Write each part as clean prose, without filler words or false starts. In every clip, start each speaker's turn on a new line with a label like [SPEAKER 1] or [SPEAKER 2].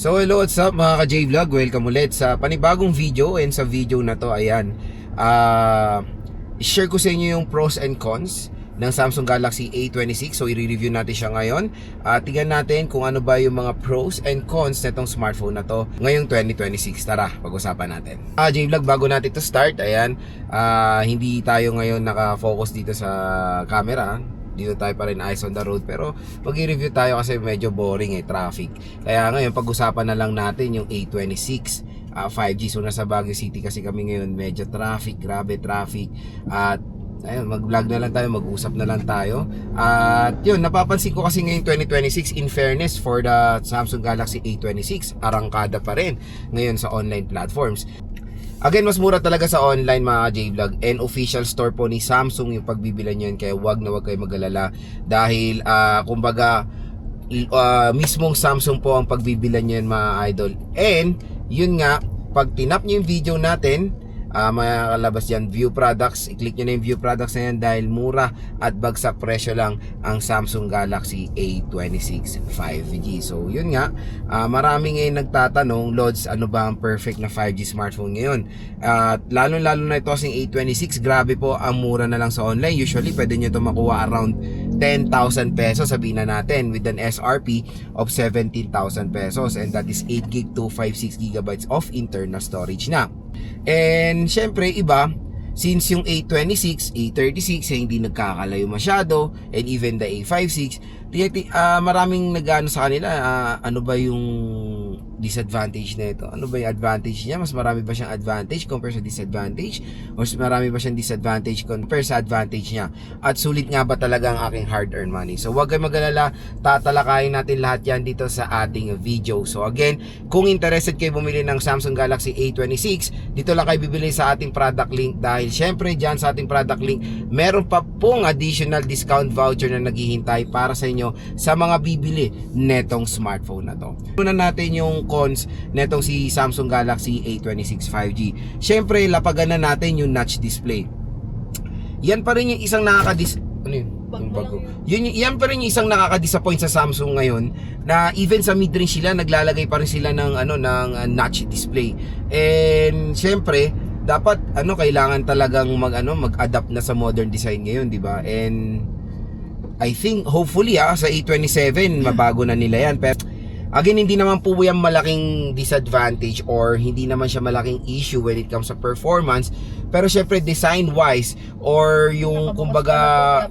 [SPEAKER 1] So hello, what's up mga ka-J-Vlog? Welcome ulit sa panibagong video. And sa video na to, ayan, share ko sa inyo yung pros and cons ng Samsung Galaxy A26. So i-review natin siya ngayon. Tingnan natin kung ano ba yung mga pros and cons na itong smartphone na to ngayong 2026. Tara, pag-usapan natin. J-Vlog, bago natin to start, ayan, hindi tayo ngayon nakafocus dito sa camera. Dito tayo pa rin eyes on the road, pero mag-review tayo kasi medyo boring traffic. Kaya ngayon pag-usapan na lang natin yung A26 5G. So nasa Baguio City kasi kami ngayon, medyo traffic, grabe traffic. At ayun, mag-vlog na lang tayo, mag-usap na lang tayo. At yun, napapansin ko kasi ngayon 2026, in fairness for the Samsung Galaxy A26, arangkada pa rin ngayon sa online platforms. Again, mas mura talaga sa online mga J-Vlog, and official store po ni Samsung yung pagbibilan nyo yan, kaya wag kayo mag-alala dahil kumbaga mismong Samsung po ang pagbibilan nyo yan mga idol. And yun nga, pag tinap nyo yung video natin, makalabas yan, view products. I-click nyo na yung view products na yan dahil mura at bagsak presyo lang ang Samsung Galaxy A26 5G. So yun nga, marami ngayon nagtatanong, Lods, ano ba ang perfect na 5G smartphone ngayon? At lalo na ito kasing A26, grabe po, ang mura na lang sa online. Usually pwede nyo ito makuha around 10,000 pesos, sabihin na natin, with an SRP of 17,000 pesos, and that is 8GB to 56GB of internal storage na. And syempre iba, since yung A26, A36 hindi nagkakalayo masyado, and even the A56, maraming nag-ano sa kanila, ano ba yung disadvantage na ito? Ano ba yung advantage niya? Mas marami ba siyang advantage compare sa disadvantage? O mas marami ba siyang disadvantage compare sa advantage niya? At sulit nga ba talaga ang aking hard-earned money? So huwag kayong mag-alala, tatalakayin natin lahat yan dito sa ating video. So again, kung interested kayo bumili ng Samsung Galaxy A26, dito lang kayo bibili sa ating product link, dahil syempre dyan sa ating product link, meron pa pong additional discount voucher na naghihintay para sa inyo sa mga bibili netong smartphone na to. Una natin yung cons netong si Samsung Galaxy A26 5G. Syempre, lapagan na natin yung notch display. Yan pa rin yung isang yan pa rin yung isang nakaka-disappoint sa Samsung ngayon, na even sa mid-range sila naglalagay pa rin sila ng notch display. And syempre, dapat kailangan talagang mag-adapt na sa modern design ngayon, di ba? And I think hopefully sa A27 mabago na nila yan. Pero again, hindi naman po yan malaking disadvantage or hindi naman siya malaking issue when it comes sa performance. Pero syempre design wise or yung kumbaga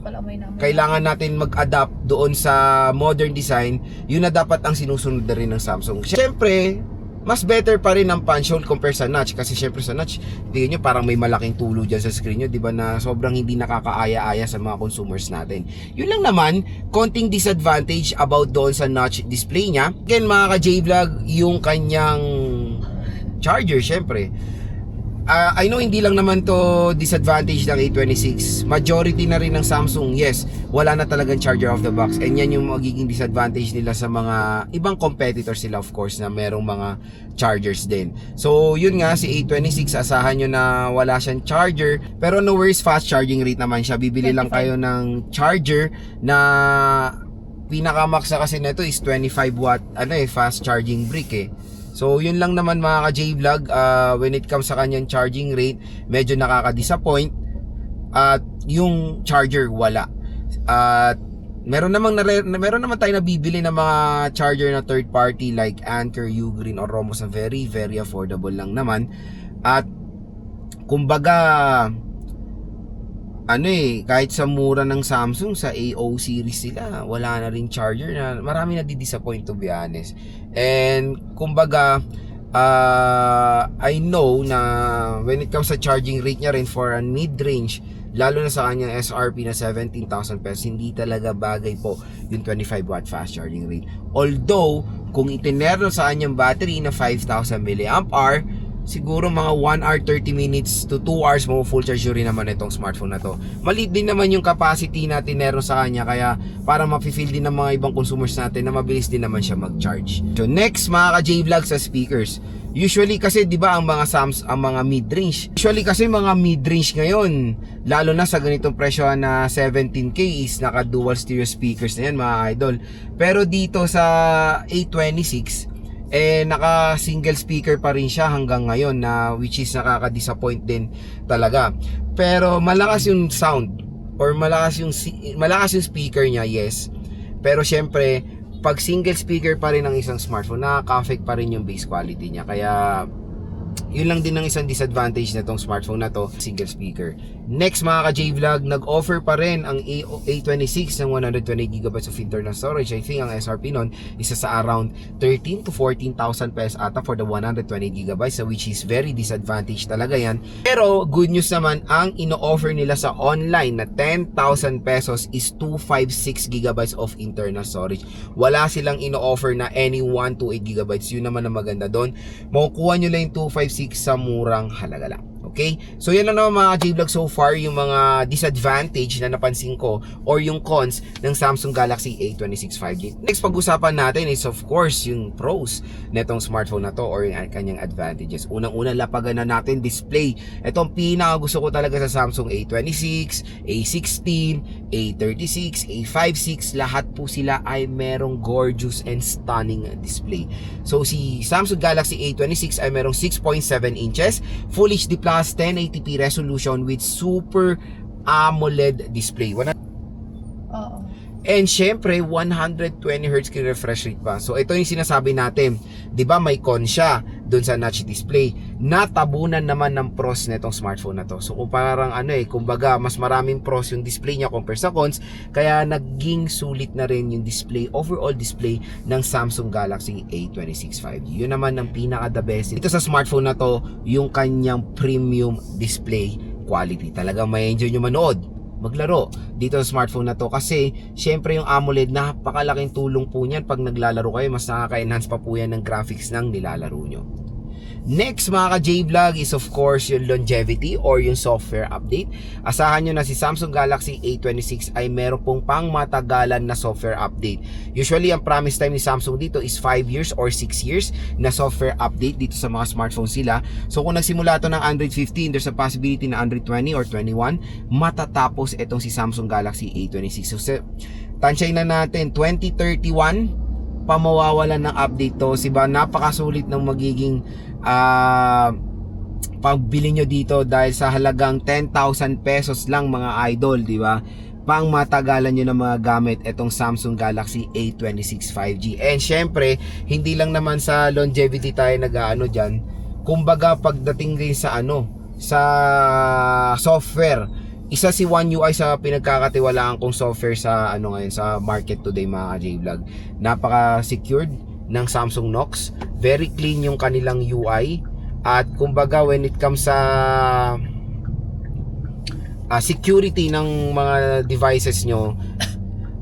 [SPEAKER 1] kailangan natin mag-adapt doon sa modern design, yun na dapat ang sinusunod na rin ng Samsung. Syempre mas better pa rin ang punch hole compare sa notch, kasi syempre sa notch, tingnan nyo parang may malaking tulo dyan sa screen nyo, diba, na sobrang hindi nakakaaya-aya sa mga consumers natin. Yun lang naman, konting disadvantage about doon sa notch display nya. Again mga ka-J-Vlog, yung kanyang charger, syempre I know hindi lang naman to disadvantage ng A26. Majority na rin ng Samsung, yes, wala na talagang charger off the box. And yan yung magiging disadvantage nila sa mga ibang competitors nila, of course, na merong mga chargers din. So yun nga, si A26, asahan nyo na wala siyang charger. Pero no worries, fast charging rate naman siya. Bibili lang kayo ng charger na pinaka-max na kasi nito is 25 watt fast charging brick So yun lang naman mga ka-J-Vlog, when it comes sa kanyang charging rate, medyo nakaka-disappoint. At yung charger wala. At meron naman tayo nabibili ng mga charger na third party like Anker, Ugreen or Romos na very very affordable lang naman. At kumbaga kahit sa mura ng Samsung, sa AO series sila, wala na rin charger, na marami na di-disappoint to be honest. And kumbaga I know na when it comes sa charging rate niya rin for a mid-range, lalo na sa kanyang SRP na 17,000 pesos, hindi talaga bagay po yung 25 watt fast charging rate. Although kung itinerno sa kanyang battery na 5,000 mAh, siguro mga 1 hour 30 minutes to 2 hours mo full charge rin naman itong smartphone na to. Maliit din naman yung capacity na tineron sa kanya, kaya para ma-feel din ng mga ibang consumers natin na mabilis din naman siya mag-charge. So next mga ka-J-Vlog, sa speakers. Usually kasi 'di ba ang mga mid-range. Usually kasi mga mid-range ngayon, lalo na sa ganitong presyo na 17K is naka dual stereo speakers na yan mga idol. Pero dito sa A26, naka single speaker pa rin siya hanggang ngayon, na which is nakaka-disappoint din talaga. Pero malakas yung sound, or malakas yung speaker niya, yes. Pero syempre, pag single speaker pa rin ang isang smartphone, nakaka-affect pa rin yung bass quality niya. Kaya yun lang din ang isang disadvantage na tong smartphone na to, single speaker. Next mga ka-J-Vlog, nag-offer pa rin ang A26 ng 128GB of internal storage. I think ang SRP nun isa sa around 13 to 14,000 pesos ata for the 128GB, so which is very disadvantage talaga yan. Pero good news naman, ang ino-offer nila sa online na 10,000 pesos is 256GB of internal storage. Wala silang ino-offer na any 128GB. Yun naman ang maganda doon. Makukuha nyo lang yung 256 sa murang halaga lang. Okay? So yan lang naman mga J-Vlog so far, yung mga disadvantage na napansin ko or yung cons ng Samsung Galaxy A26 5G. Next pag-usapan natin is of course yung pros netong smartphone na to or yung kanyang advantages. Unang-una, lapagan na natin display. Ito ang pinaka gusto ko talaga sa Samsung A26, A16, A36, A56, lahat po sila ay merong gorgeous and stunning display. So si Samsung Galaxy A26 ay merong 6.7 inches, Full HD Plus 1080p resolution with Super AMOLED display. And syempre 120Hz refresh rate pa. So ito yung sinasabi natin, 'di ba may con siya doon sa notch display. Natabunan naman ng pros nitong smartphone na to. So kung parang kumbaga mas maraming pros yung display niya compare sa cons, kaya naging sulit na rin yung display, overall display ng Samsung Galaxy A26 5G. Yun naman ang pinaka the best dito sa smartphone na to, yung kanyang premium display quality. Talagang may enjoy nyo manood, maglaro dito sa smartphone na to, kasi syempre yung AMOLED, napakalaking tulong po niyan pag naglalaro kayo. Mas nakaka-enhance pa po yan ng graphics ng nilalaro nyo. Next mga ka-J-Vlog is of course yung longevity or yung software update. Asahan nyo na si Samsung Galaxy A26 ay meron pong pangmatagalan na software update. Usually ang promise time ni Samsung dito is 5 years or 6 years na software update dito sa mga smartphones sila. So kung nagsimula to ng Android 15, there's a possibility na Android 20 or 21 matatapos itong si Samsung Galaxy A26. So tansyahin na natin 2031 pamawawalan ng update to. Siba napakasulit ng magiging pagbili nyo dito, dahil sa halagang 10,000 pesos lang mga idol, di ba? Pang matagalan nyo ng mga gamit itong Samsung Galaxy A26 5G. And syempre, hindi lang naman sa longevity tayo nag-aano dyan. Kumbaga pagdating rin sa sa software, isa si One UI sa pinagkakatiwalaan kong software sa ngayon sa market today mga J-Vlog. Napaka-secured ng Samsung Knox. Very clean yung kanilang UI. At kumbaga when it comes sa security ng mga devices nyo,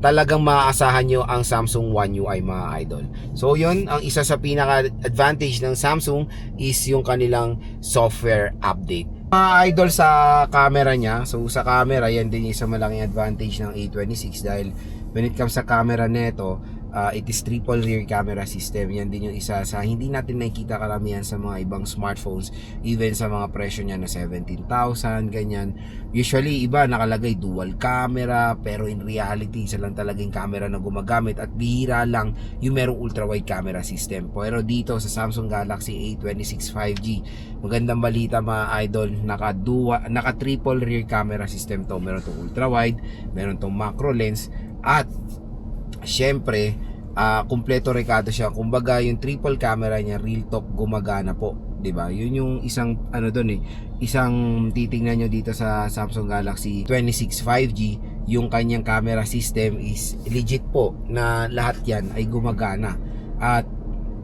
[SPEAKER 1] talagang maaasahan nyo ang Samsung One UI mga idol. So yun, ang isa sa pinaka-advantage ng Samsung is yung kanilang software update. Mga idol sa camera niya, so sa camera, yan din yung isa malaking advantage ng A26, dahil when it comes sa camera neto, it is triple rear camera system. Yan din yung isa sa hindi natin nakikita karamihan sa mga ibang smartphones, even sa mga presyo niya na 17,000 ganyan. Usually iba nakalagay dual camera, pero in reality isa lang talagang camera na gumagamit, at bihira lang yung merong ultra wide camera system. Pero dito sa Samsung Galaxy A26 5G, magandang balita mga idol, naka triple rear camera system to. Meron tong ultra wide, meron tong macro lens, at syempre kumpleto rekado siya. Kumbaga yung triple camera niya real talk gumagana po, 'di ba? Yun yung isang doon isang titingnan nyo dito sa Samsung Galaxy A26 5G, yung kanyang camera system is legit po na lahat yan ay gumagana at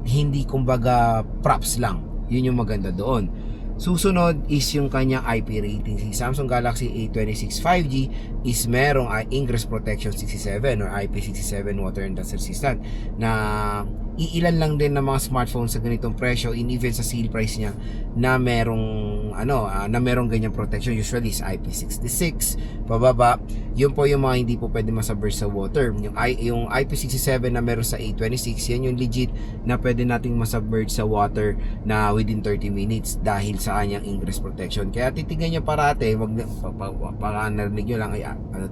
[SPEAKER 1] hindi kumbaga props lang. Yun yung maganda doon. Susunod is yung kanyang IP rating. Si Samsung Galaxy A26 5G is merong Ingress Protection 67 or IP67 water and dust resistant, na iilan lang din ng mga smartphones sa ganitong presyo, in even sa sale price niya, na merong na merong ganyang protection. Usually is IP66 pababa. Yun po yung mga hindi po pwede masubmerge sa water. Yung IP67 na meron sa A26, yan yung legit na pwede nating masubmerge sa water na within 30 minutes dahil sa kanyang ingress protection. Kaya titignan nyo parate, wag narinig nyo lang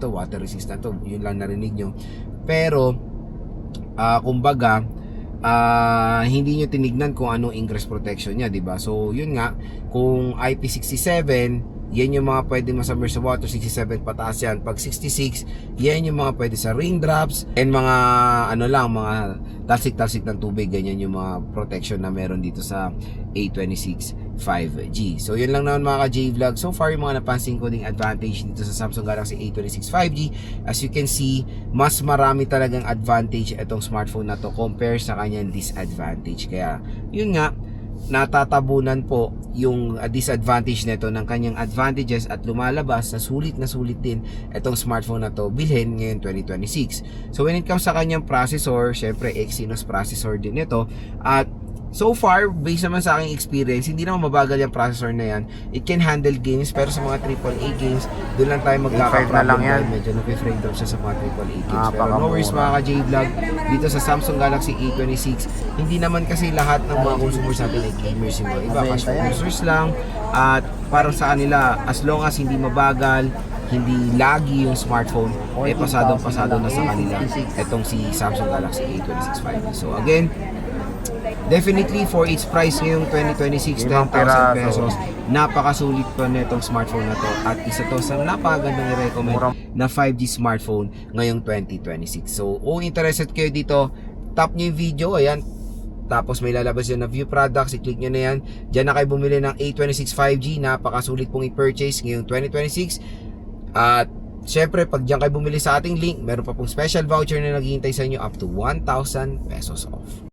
[SPEAKER 1] water resistant to, yun lang narinig nyo. Pero kumbaga hindi nyo tinignan kung anong ingress protection niya, 'di ba? So yun nga, kung IP67, yan yung mga pwede masubmerge sa water. 67 pataas yan. Pag 66, yan yung mga pwede sa raindrops and mga ano lang, mga talsik-talsik ng tubig. Ganyan yung mga protection na meron dito sa A26 5G. So yun lang naman mga ka-J-Vlog. So far yung mga napansin ko ding advantage dito sa Samsung Galaxy A26 5G. As you can see, mas marami talagang advantage itong smartphone na to compare sa kanyang disadvantage. Kaya yun nga, natatabunan po yung disadvantage nito ng kanyang advantages at lumalabas na sulit din itong smartphone na to bilhin ngayon 2026. So when it comes sa kanyang processor, syempre Exynos processor din ito, at so far, based naman sa aking experience, hindi naman mabagal yung processor na yan. It can handle games, pero sa mga AAA games, doon lang tayo magkaka-problem dahil medyo nag-frame drop siya sa mga AAA games. Pero no worries mga ka-J-Vlog, dito sa Samsung Galaxy A26, hindi naman kasi lahat ng mga consumers natin ay gamers, yung mga iba casual users lang. At parang sa kanila, as long as hindi mabagal, hindi laggy yung smartphone, pasadong-pasado na sa kanila itong si Samsung Galaxy A26 5G. So again, definitely for its price ngayong 2026, 10,000 pesos, napakasulit pa netong smartphone na to, at isa to sa napakagandang i-recommend na 5G smartphone ngayong 2026. So kung interested kayo dito, tap nyo yung video, ayan, tapos may lalabas yun na view products, i-click nyo na yan, dyan na kayo bumili ng A26 5G, napakasulit pong i-purchase ngayong 2026. At syempre, pag dyan kayo bumili sa ating link, meron pa pong special voucher na naghihintay sa inyo up to 1,000 pesos off.